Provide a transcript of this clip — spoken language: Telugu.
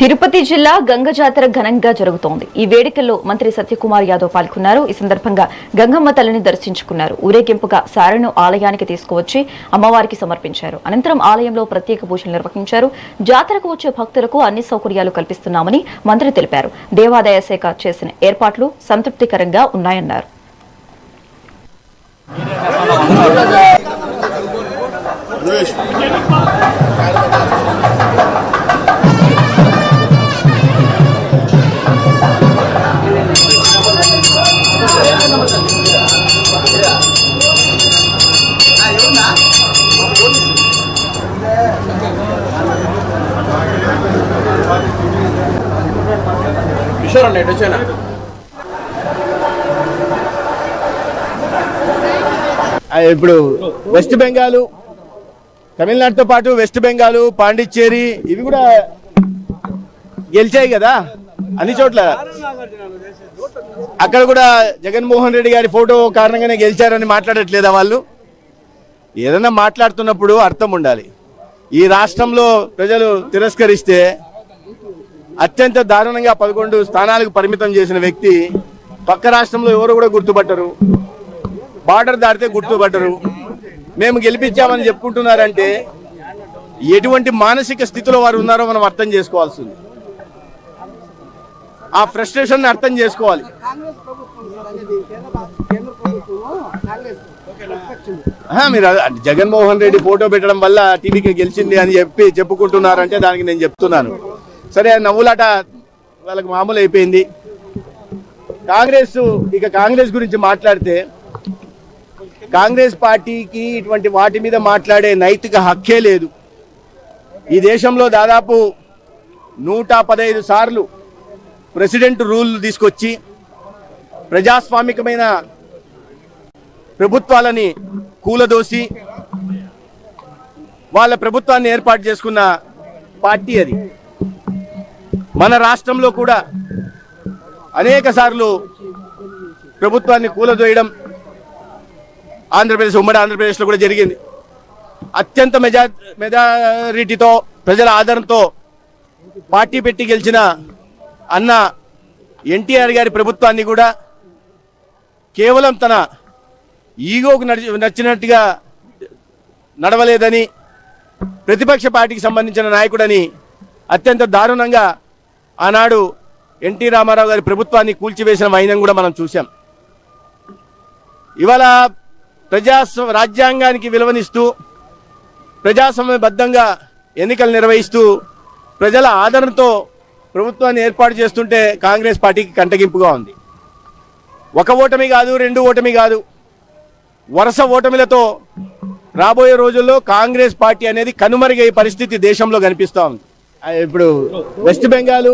తిరుపతి జిల్లా గంగ జాతర ఘనంగా జరుగుతోంది. ఈ వేడుకల్లో మంత్రి సత్యకుమార్ యాదవ్ పాల్గొన్నారు. ఈ సందర్భంగా గంగమ్మ తల్లిని దర్శించుకున్నారు. ఊరేగింపుగా సారెను ఆలయానికి తీసుకువచ్చి అమ్మవారికి సమర్పించారు. అనంతరం ఆలయంలో ప్రత్యేక పూజలు నిర్వహించారు. జాతరకు వచ్చే భక్తులకు అన్ని సౌకర్యాలు కల్పిస్తున్నామని మంత్రి తెలిపారు. దేవాదాయ శాఖ చేసిన ఏర్పాట్లు సంతృప్తికరంగా ఉన్నాయన్నారు. ఇప్పుడు వెస్ట్ బెంగాల్, తమిళనాడుతో పాటు వెస్ట్ బెంగాల్, పాండిచ్చేరి ఇవి కూడా గెలిచాయి కదా అన్ని చోట్ల. అక్కడ కూడా జగన్మోహన్ రెడ్డి గారి ఫోటో కారణంగానే గెలిచారని మాట్లాడట్లేదా వాళ్ళు? ఏదైనా మాట్లాడుతున్నప్పుడు అర్థం ఉండాలి. ఈ రాష్ట్రంలో ప్రజలు తిరస్కరిస్తే అత్యంత దారుణంగా 11 స్థానాలకు పరిమితం చేసిన వ్యక్తి పక్క రాష్ట్రంలో ఎవరు కూడా గుర్తుపట్టరు, బార్డర్ దాటితే గుర్తుపట్టరు. మేము గెలిపించామని చెప్పుకుంటున్నారంటే ఎటువంటి మానసిక స్థితిలో వారు ఉన్నారో మనం అర్థం చేసుకోవాల్సింది. ఆ ఫ్రస్ట్రేషన్ అర్థం చేసుకోవాలి. మీరు జగన్మోహన్ రెడ్డి ఫోటో పెట్టడం వల్ల టీడీపీ గెలిచింది అని చెప్పుకుంటున్నారంటే దానికి నేను చెప్తున్నాను, సరే నవ్వులాట వాళ్ళకి మామూలు అయిపోయింది. కాంగ్రెస్ గురించి మాట్లాడితే కాంగ్రెస్ పార్టీకి ఇటువంటి వాటి మీద మాట్లాడే నైతిక హక్కే లేదు. ఈ దేశంలో దాదాపు 115 సార్లు ప్రెసిడెంట్ రూల్ తీసుకొచ్చి ప్రజాస్వామికమైన ప్రభుత్వాలని కూలదోసి వాళ్ళ ప్రభుత్వాన్ని ఏర్పాటు చేసుకున్న పార్టీ అది. మన రాష్ట్రంలో కూడా అనేక సార్లు ప్రభుత్వాన్ని కూలదోయడం ఉమ్మడి ఆంధ్రప్రదేశ్లో కూడా జరిగింది. అత్యంత మెజారిటీతో ప్రజల ఆదరణతో పార్టీ పెట్టి గెలిచిన అన్న ఎన్టీఆర్ గారి ప్రభుత్వాన్ని కూడా కేవలం తన ఈగోకు నచ్చినట్టుగా నడవలేదని, ప్రతిపక్ష పార్టీకి సంబంధించిన నాయకుడని అత్యంత దారుణంగా ఆనాడు ఎన్టీ రామారావు గారి ప్రభుత్వాన్ని కూల్చివేసిన వైనం కూడా మనం చూసాం. ఇవాళ రాజ్యాంగానికి విలువనిస్తూ ప్రజాస్వామ్యబద్ధంగా ఎన్నికలు నిర్వహిస్తూ ప్రజల ఆదరణతో ప్రభుత్వాన్ని ఏర్పాటు చేస్తుంటే కాంగ్రెస్ పార్టీకి కంటగింపుగా ఉంది. ఒక ఓటమి కాదు, 2 ఓటమి కాదు, వరుస ఓటమిలతో రాబోయే రోజుల్లో కాంగ్రెస్ పార్టీ అనేది కనుమరుగయ్యే పరిస్థితి దేశంలో కనిపిస్తూ ఉంది. ఇప్పుడు వెస్ట్ బెంగాల్,